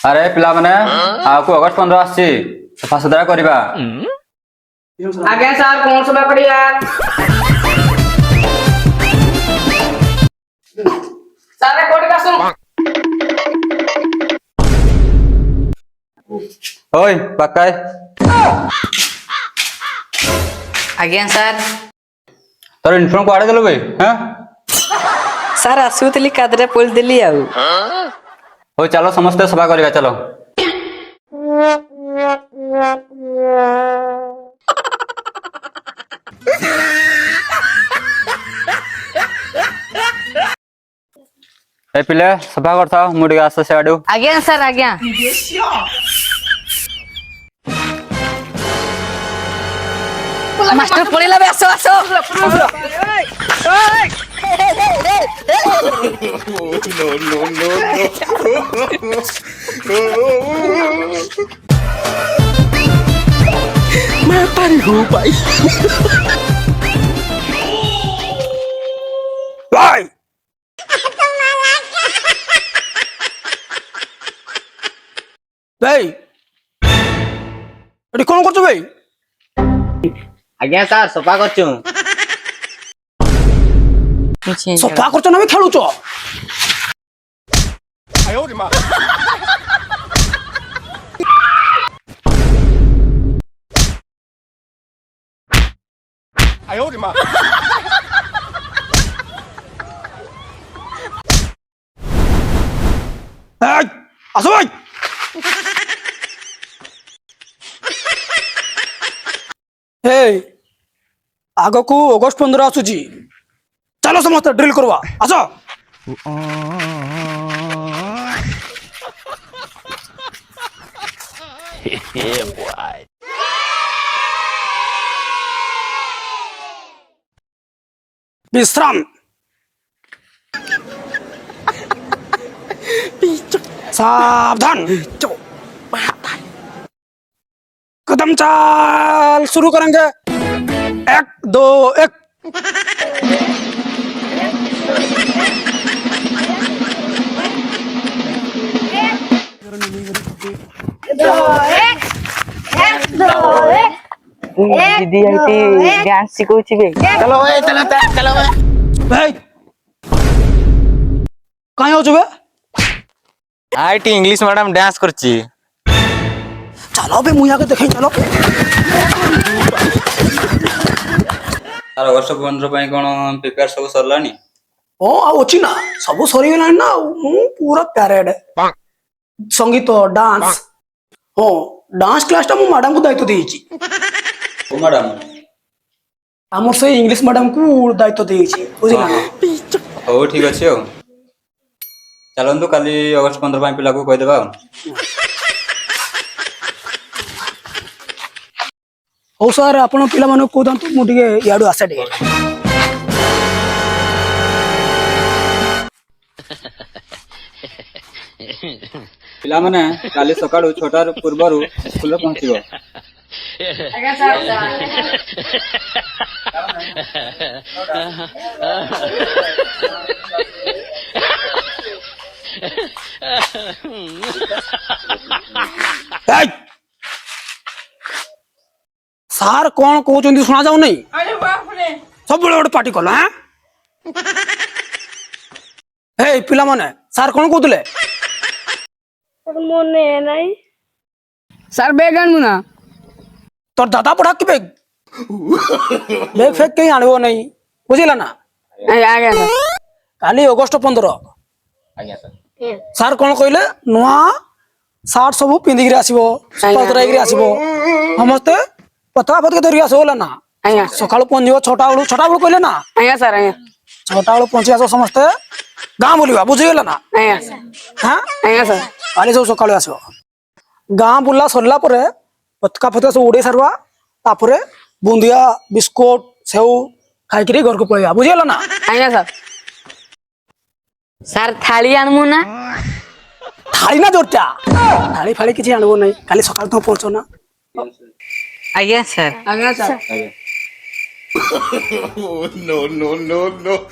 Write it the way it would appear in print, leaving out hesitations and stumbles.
अरे पिला माने आपको अगस्त 15 आसी सफा सुतरा करबा। आगे सर कौन सफा करिया सारे कोट का सुन ओय पक्काय आज्ञा सर तोर यूनिफॉर्म को आड़े देलो बे हां सर आसुतली कादरे पोल दिली आउ हो चलो समस्त सफा करबा चलो। ए पिले सफा करता मुडी आस से आडू। आज्ञा सर आज्ञा मास्टर पळेला बे आसो आसो मैं पारी हूँ भाई भाई भाई एटी कौन करছো भाई आज्ञा सर सफा करछु सफा करছো ना भी खेलुছো আসো ভাই हे आगकू अगस्त 15 आसुची चलो समस्त ड्रिल करवा आसो विश्राम सावधान कदम चाल शुरू करेंगे 1 2 1 दीदी आईती डांस सिखौछि बे चलो भाई चलो भाई कहाँ हो चुके आईटी इंग्लिश मैडम डांस करछि चलो बे मुझे आगे देखें चलो तार अगस्त 15 पई कोन प्रिपेयर सब सरलानी। ओ आ अछि ना सब सरी गेला ना मु पूरा पैरेड संगीत डांस हो डांस क्लास टा मु मैडम को दायित्व देइछि ओ मैडम हमर से इंग्लिश मैडम को दायित्व देइछि बुझिला ना हो ठीक अछि हो चलंतु काली अगस्त 15 पई पिला को कहि देबा। हो सर आपण पिला माने को दंतु मु टिके याडू आसे टिके पिला माने काली सकाळू 6टा पूर्वरु स्कूल पहुंचिबो। आगे सर सार कौन कहउचंदी सुना जाऊ नहीं अरे बाप रे सब बड़े बड़े पार्टी कला हैं हे पिला माने सार कौन कहउतले मने नहीं सर बेगन मुना तोर दादा पढ़ा के बैग फेक कहीं आनबो नहीं बुझिला ना आज्ञा सर काली अगस्त 15 आज्ञा सर सार कौन कहले नुआ सार्ट सब पिंदिगिरी आसीबो पतराइगिरी आसीबो समस्ते पतरा पतके धरि आसो होला ना आज्ञा सकाळ पहुंचिबो 6टा बेलू कहले ना आज्ञा सर आज्ञा 6टा बेलू पहुंची आसो समस्ते गां बुलिबा बुझिला ना आज्ञा सर हां आज्ञा सर काली सब सकाळ आसो गां बुल्ला सरला परे पतका फतका सब उड़े सरवा तापरे बुंदिया बिस्कुट सेव खाइकरी घर को पळेबा बुझिला ना आज्ञा सर सर थाली आनमु ना थाली ना जोरता थाली फाली किछि आनबो नहीं काली सकाळ तो पहुंचो ना आज्ञा सर आगे sir no, no, no, no.